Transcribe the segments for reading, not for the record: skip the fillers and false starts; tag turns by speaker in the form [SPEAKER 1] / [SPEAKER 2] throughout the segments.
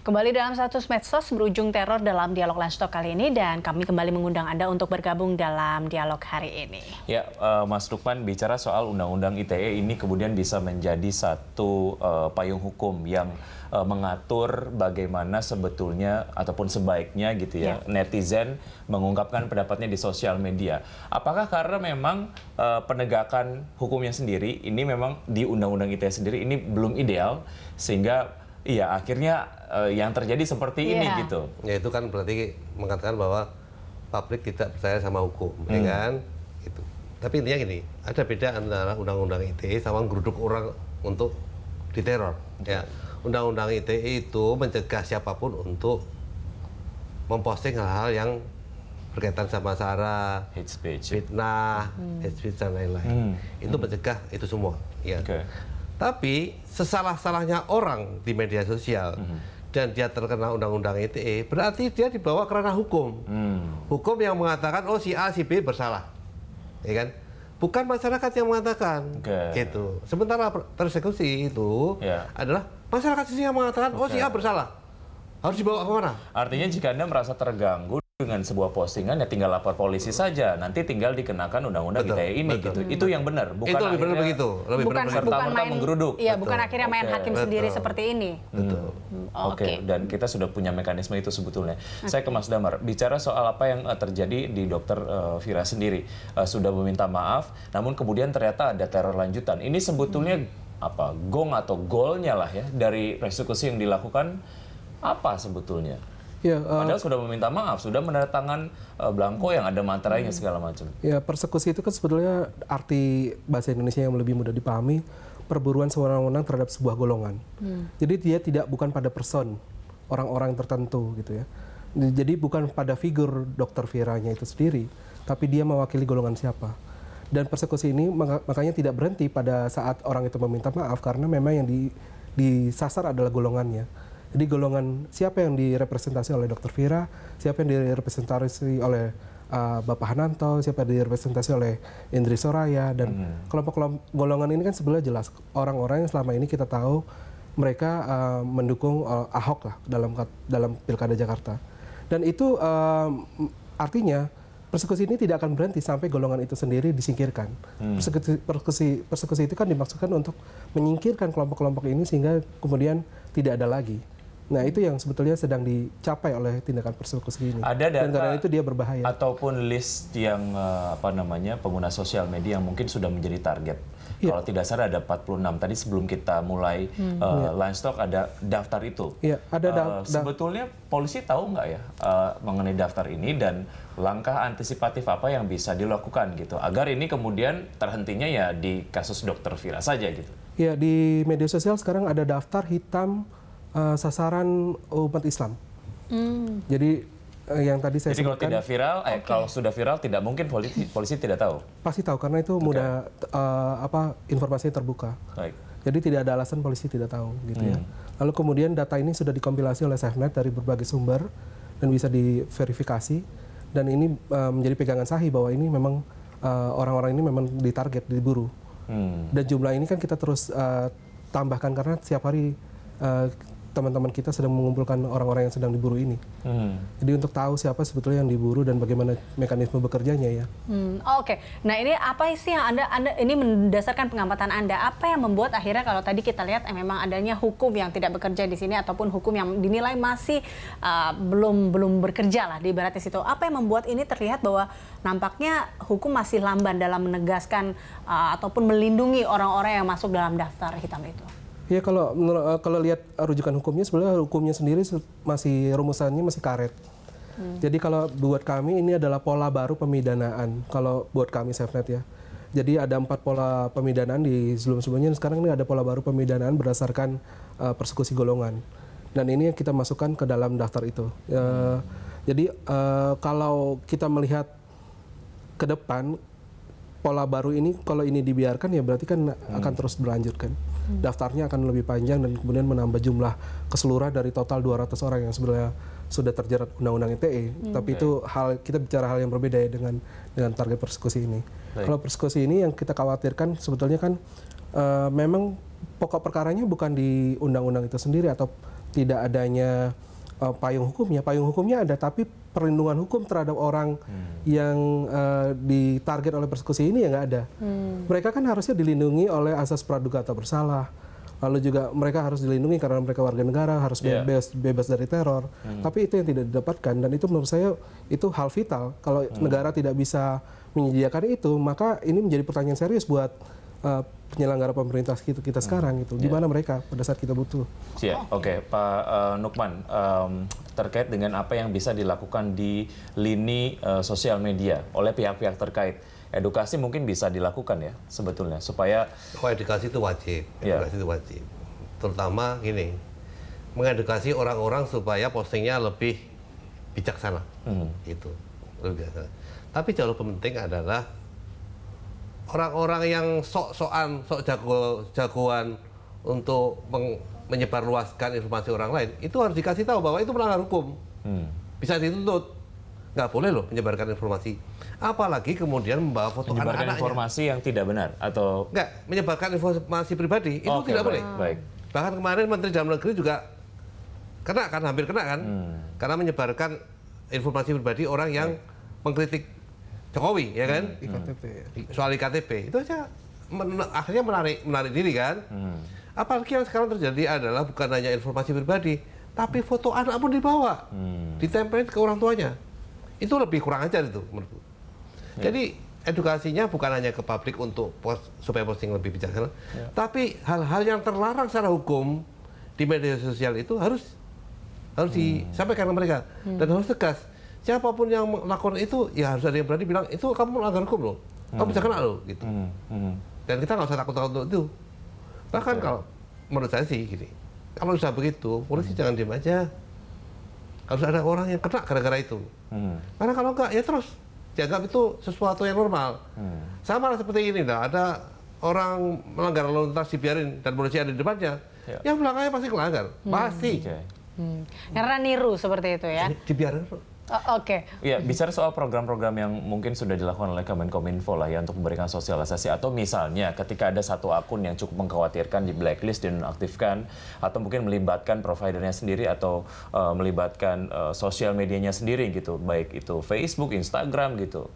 [SPEAKER 1] Kembali dalam status medsos berujung teror dalam dialog Lunch Talk kali ini dan kami kembali mengundang Anda untuk bergabung dalam dialog hari ini.
[SPEAKER 2] Ya, Mas Lukman bicara soal Undang-Undang ITE ini kemudian bisa menjadi satu payung hukum yang mengatur bagaimana sebetulnya ataupun sebaiknya gitu ya netizen mengungkapkan pendapatnya di sosial media. Apakah karena memang penegakan hukumnya sendiri ini memang di Undang-Undang ITE sendiri ini belum ideal sehingga iya, akhirnya yang terjadi seperti ini gitu.
[SPEAKER 3] Ya itu kan berarti mengatakan bahwa publik tidak percaya sama hukum, ya kan? Gitu. Tapi intinya gini, ada beda antara Undang-Undang ITE sama geruduk orang untuk diteror. Ya, Undang-Undang ITE itu mencegah siapapun untuk memposting hal-hal yang berkaitan sama sara,
[SPEAKER 2] hate speech,
[SPEAKER 3] fitnah, hate speech dan lain-lain. Itu mencegah itu semua. Ya. Tapi sesalah-salahnya orang di media sosial dan dia terkena Undang-Undang ITE, berarti dia dibawa ke ranah hukum. Hukum yang mengatakan, oh si A, si B bersalah. Ya kan? Bukan masyarakat yang mengatakan. Gitu. Sementara persekusi itu adalah masyarakat sendiri yang mengatakan, oh si A bersalah. Harus dibawa kemana?
[SPEAKER 2] Artinya jika Anda merasa terganggu dengan sebuah postingan ya tinggal lapor polisi saja, nanti tinggal dikenakan Undang-Undang ITE ini gitu. Itu yang benar, bukan
[SPEAKER 3] itu lebih benar begitu.
[SPEAKER 1] Bukan main
[SPEAKER 2] menggeruduk.
[SPEAKER 1] Iya, bukan akhirnya main hakim sendiri seperti ini.
[SPEAKER 3] Betul.
[SPEAKER 2] Oke, dan kita sudah punya mekanisme itu sebetulnya. Saya ke Mas Damar, bicara soal apa yang terjadi di Dokter Vira sendiri. Sudah meminta maaf, namun kemudian ternyata ada teror lanjutan. Ini sebetulnya apa? Gong atau golnya lah ya dari persekusi yang dilakukan apa sebetulnya?
[SPEAKER 4] Ya,
[SPEAKER 2] padahal sudah meminta maaf, sudah menandatangan belangko yang ada materainya segala macam.
[SPEAKER 4] Ya, persekusi itu kan sebetulnya arti bahasa Indonesia yang lebih mudah dipahami, perburuan sewenang-wenang terhadap sebuah golongan. Jadi dia bukan pada person, orang-orang tertentu gitu ya. Jadi bukan pada figur Dokter Viranya itu sendiri, tapi dia mewakili golongan siapa. Dan persekusi ini makanya tidak berhenti pada saat orang itu meminta maaf, karena memang yang disasar adalah golongannya. Jadi golongan siapa yang direpresentasi oleh Dokter Vira, siapa yang direpresentasi oleh Bapak Hananto, siapa yang direpresentasi oleh Indri Soraya, dan kelompok-kelompok golongan ini kan sebenarnya jelas orang-orang yang selama ini kita tahu mereka mendukung Ahok lah dalam Pilkada Jakarta. Dan itu artinya persekusi ini tidak akan berhenti sampai golongan itu sendiri disingkirkan. Persekusi itu kan dimaksudkan untuk menyingkirkan kelompok-kelompok ini sehingga kemudian tidak ada lagi. Nah, itu yang sebetulnya sedang dicapai oleh tindakan persekusi ini.
[SPEAKER 2] Ada data
[SPEAKER 4] dan karena itu dia berbahaya.
[SPEAKER 2] Ataupun list yang pengguna sosial media yang mungkin sudah menjadi target. Kalau tidak salah ada 46. Tadi sebelum kita mulai Lunch Talk ada daftar itu.
[SPEAKER 4] Iya, ada
[SPEAKER 2] sebetulnya polisi tahu nggak ya mengenai daftar ini dan langkah antisipatif apa yang bisa dilakukan gitu agar ini kemudian terhentinya ya di kasus Dokter Vira saja gitu.
[SPEAKER 4] Iya, di media sosial sekarang ada daftar hitam sasaran umat Islam. Jadi yang tadi saya sebutkan.
[SPEAKER 2] Jadi kalau tidak viral, kalau sudah viral tidak mungkin polisi tidak tahu.
[SPEAKER 4] Pasti tahu karena itu mudah informasinya terbuka.
[SPEAKER 2] Baik.
[SPEAKER 4] Jadi tidak ada alasan polisi tidak tahu gitu ya. Lalu kemudian data ini sudah dikompilasi oleh SafeNet dari berbagai sumber dan bisa diverifikasi dan ini menjadi pegangan Sahi bahwa ini memang orang-orang ini memang ditarget, diburu. Dan jumlah ini kan kita terus tambahkan karena setiap hari teman-teman kita sedang mengumpulkan orang-orang yang sedang diburu ini. Jadi untuk tahu siapa sebetulnya yang diburu dan bagaimana mekanisme bekerjanya ya.
[SPEAKER 1] Oke. Nah, ini apa sih yang Anda ini mendasarkan pengamatan Anda, apa yang membuat akhirnya kalau tadi kita lihat memang adanya hukum yang tidak bekerja di sini ataupun hukum yang dinilai masih belum bekerja lah di ibaratnya situ. Apa yang membuat ini terlihat bahwa nampaknya hukum masih lamban dalam menegaskan ataupun melindungi orang-orang yang masuk dalam daftar hitam itu?
[SPEAKER 4] Ya, kalau lihat rujukan hukumnya, sebenarnya hukumnya sendiri masih rumusannya masih karet. Jadi kalau buat kami ini adalah pola baru pemidanaan. Kalau buat kami SafeNet ya. Jadi ada 4 pola pemidanaan di sebelum-sebelumnya. Sekarang ini ada pola baru pemidanaan berdasarkan persekusi golongan. Dan ini yang kita masukkan ke dalam daftar itu. Jadi kalau kita melihat ke depan pola baru ini, kalau ini dibiarkan ya berarti kan akan terus berlanjut kan. Daftarnya akan lebih panjang dan kemudian menambah jumlah keseluruhan dari total 200 orang yang sebenarnya sudah terjerat Undang-Undang ITE. Tapi itu kita bicara hal yang berbeda ya dengan target persekusi ini. Kalau persekusi ini yang kita khawatirkan sebetulnya kan memang pokok perkaranya bukan di undang-undang itu sendiri atau tidak adanya payung hukumnya ada, tapi perlindungan hukum terhadap orang yang ditarget oleh persekusi ini ya nggak ada. Mereka kan harusnya dilindungi oleh asas praduga tak bersalah. Lalu juga mereka harus dilindungi karena mereka warga negara, harus bebas dari teror. Tapi itu yang tidak didapatkan, dan itu menurut saya itu hal vital. Kalau negara tidak bisa menyediakan itu, maka ini menjadi pertanyaan serius buat penyelenggara pemerintah kita sekarang gitu. Di mana mereka pada saat kita butuh.
[SPEAKER 2] Oke, Pak Nukman, terkait dengan apa yang bisa dilakukan di lini sosial media oleh pihak-pihak terkait, edukasi mungkin bisa dilakukan ya sebetulnya supaya
[SPEAKER 3] edukasi itu wajib, edukasi itu wajib. Terutama gini, mengedukasi orang-orang supaya postingnya lebih bijaksana, itu lebih bijaksana. Tapi jauh lebih penting adalah orang-orang yang sok jagoan untuk menyebarluaskan informasi orang lain, itu harus dikasih tahu bahwa itu melanggar hukum, bisa dituntut. Nggak boleh loh menyebarkan informasi, apalagi kemudian membawa foto anak-anaknya.
[SPEAKER 2] Informasi yang tidak benar atau
[SPEAKER 3] nggak, menyebarkan informasi pribadi itu tidak boleh.
[SPEAKER 2] Baik.
[SPEAKER 3] Bahkan kemarin Menteri Dalam Negeri juga hampir kena kan, karena menyebarkan informasi pribadi orang yang mengkritik Jokowi, ya kan? Soal IKTP itu aja akhirnya menarik diri kan. Apalagi yang sekarang terjadi adalah bukan hanya informasi pribadi, tapi foto anak pun dibawa, ditempelin ke orang tuanya. Itu lebih kurang ajar itu menurutku. Jadi edukasinya bukan hanya ke publik untuk supaya posting lebih bijaksana, tapi hal-hal yang terlarang secara hukum di media sosial itu harus disampaikan ke mereka dan harus tegas. Siapapun yang melakukan itu, ya harus ada yang berani bilang, itu kamu melanggar hukum loh, kamu bisa kena loh, gitu. Dan kita nggak usah takut-takut untuk itu. Bahkan kalau menurut saya sih gini, kalau sudah begitu, polisi jangan diam aja. Harus ada orang yang kena gara-gara itu. Karena kalau enggak, ya terus dianggap itu sesuatu yang normal. Sama lah seperti ini, ada orang melanggar lalu lintas dibiarin dan polisi ada di depannya, yang belakangnya pasti melanggar, pasti.
[SPEAKER 1] Karena niru seperti itu ya.
[SPEAKER 3] Dibiarin.
[SPEAKER 1] Oke.
[SPEAKER 2] Ya, bicara soal program-program yang mungkin sudah dilakukan oleh Kemenkominfo lah ya untuk memberikan sosialisasi, atau misalnya ketika ada satu akun yang cukup mengkhawatirkan di blacklist dan dinonaktifkan, atau mungkin melibatkan providernya sendiri atau melibatkan sosial medianya sendiri gitu, baik itu Facebook, Instagram gitu.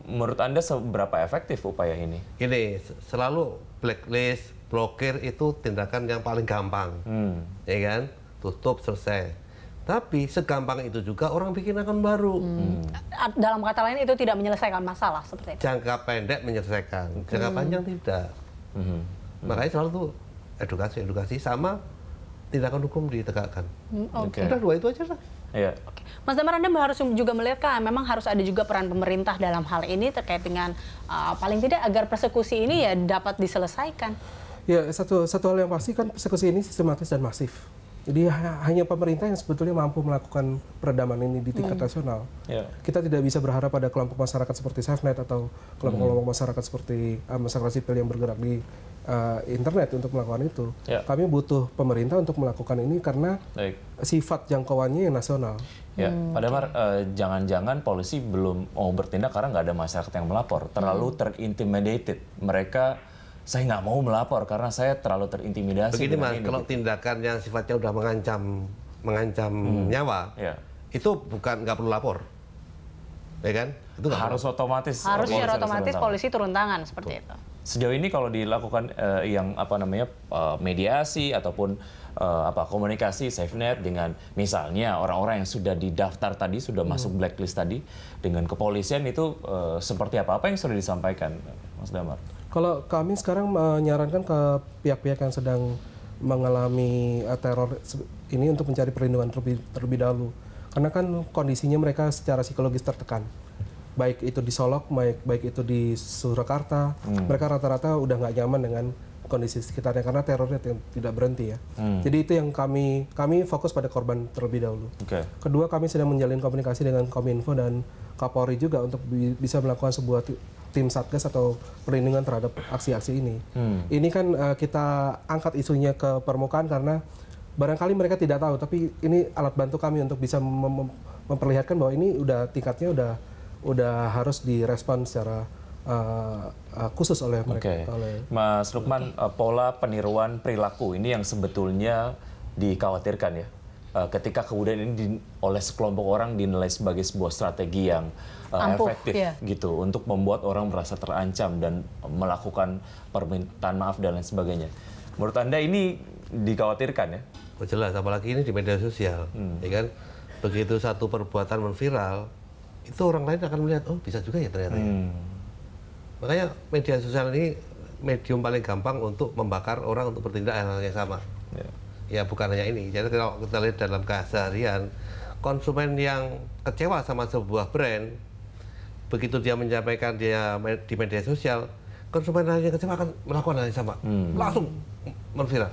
[SPEAKER 2] Menurut Anda seberapa efektif upaya ini?
[SPEAKER 3] Ini selalu blacklist, blokir itu tindakan yang paling gampang, ya kan? Tutup, selesai. Tapi segampang itu juga orang bikin akun baru.
[SPEAKER 1] Dalam kata lain itu tidak menyelesaikan masalah seperti itu.
[SPEAKER 3] Jangka pendek menyelesaikan, jangka panjang tidak. Makanya selalu tuh edukasi sama tindakan hukum ditegakkan. Udah dua itu aja lah.
[SPEAKER 2] Iya.
[SPEAKER 1] Mas Damar, Anda harus juga melihat kan memang harus ada juga peran pemerintah dalam hal ini terkait dengan paling tidak agar persekusi ini ya dapat diselesaikan.
[SPEAKER 4] Ya, satu hal yang pasti kan persekusi ini sistematis dan masif. Jadi hanya pemerintah yang sebetulnya mampu melakukan peredaman ini di tingkat nasional. Kita tidak bisa berharap pada kelompok masyarakat seperti SafeNet atau kelompok-kelompok masyarakat seperti masyarakat sipil yang bergerak di internet untuk melakukan itu. Kami butuh pemerintah untuk melakukan ini karena sifat jangkauannya yang nasional.
[SPEAKER 2] Ya, Pak Damar, jangan-jangan polisi belum mau bertindak karena nggak ada masyarakat yang melapor, terlalu terintimidated. Mereka, saya nggak mau melapor karena saya terlalu terintimidasi.
[SPEAKER 3] Begini Mas, kalau tindakan yang sifatnya udah mengancam nyawa, itu nggak perlu lapor, ya kan? Itu
[SPEAKER 2] harus otomatis.
[SPEAKER 1] Harusnya otomatis polisi turun tangan seperti itu.
[SPEAKER 2] Sejauh ini kalau dilakukan yang mediasi ataupun komunikasi SafeNet dengan misalnya orang-orang yang sudah didaftar tadi, sudah masuk blacklist tadi, dengan kepolisian itu seperti apa yang sudah disampaikan, Mas Damar?
[SPEAKER 4] Kalau kami sekarang menyarankan ke pihak-pihak yang sedang mengalami teror ini untuk mencari perlindungan terlebih dahulu. Karena kan kondisinya mereka secara psikologis tertekan. Baik itu di Solok, baik itu di Surakarta, mereka rata-rata udah nggak nyaman dengan kondisi sekitarnya karena terornya tidak berhenti ya. Jadi itu yang kami fokus pada korban terlebih dahulu. Kedua, kami sedang menjalin komunikasi dengan Kominfo dan Kapolri juga untuk bisa melakukan sebuah tim satgas atau perlindungan terhadap aksi-aksi ini. Ini kan kita angkat isunya ke permukaan karena barangkali mereka tidak tahu, tapi ini alat bantu kami untuk bisa memperlihatkan bahwa ini tingkatnya udah harus direspon secara khusus oleh mereka.
[SPEAKER 2] Mas Lukman, pola peniruan perilaku ini yang sebetulnya dikhawatirkan ya. Ketika kemudian ini oleh sekelompok orang dinilai sebagai sebuah strategi yang efektif gitu untuk membuat orang merasa terancam dan melakukan permintaan maaf dan lain sebagainya. Menurut Anda ini dikhawatirkan ya?
[SPEAKER 3] Oh jelas, apalagi ini di media sosial, ya kan? Begitu satu perbuatan menviral, itu orang lain akan melihat, oh bisa juga ya ternyata. Ya. Makanya media sosial ini medium paling gampang untuk membakar orang untuk bertindak hal yang sama. Ya bukan hanya ini, jadi kalau kita lihat dalam keseharian, konsumen yang kecewa sama sebuah brand, begitu dia menyampaikan dia di media sosial, konsumen lain yang kecewa akan melakukan hal yang sama, langsung menviral.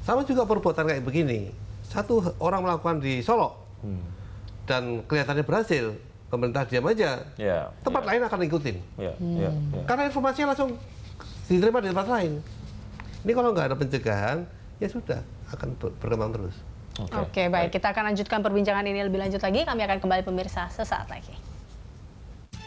[SPEAKER 3] Sama juga perbuatan kayak begini, satu orang melakukan di Solo, dan kelihatannya berhasil, pemerintah diam aja, tempat lain akan ikutin. Karena informasinya langsung diterima di tempat lain. Ini kalau nggak ada pencegahan, ya sudah, akan berkembang terus.
[SPEAKER 1] Oke, baik. Kita akan lanjutkan perbincangan ini lebih lanjut lagi. Kami akan kembali pemirsa sesaat lagi.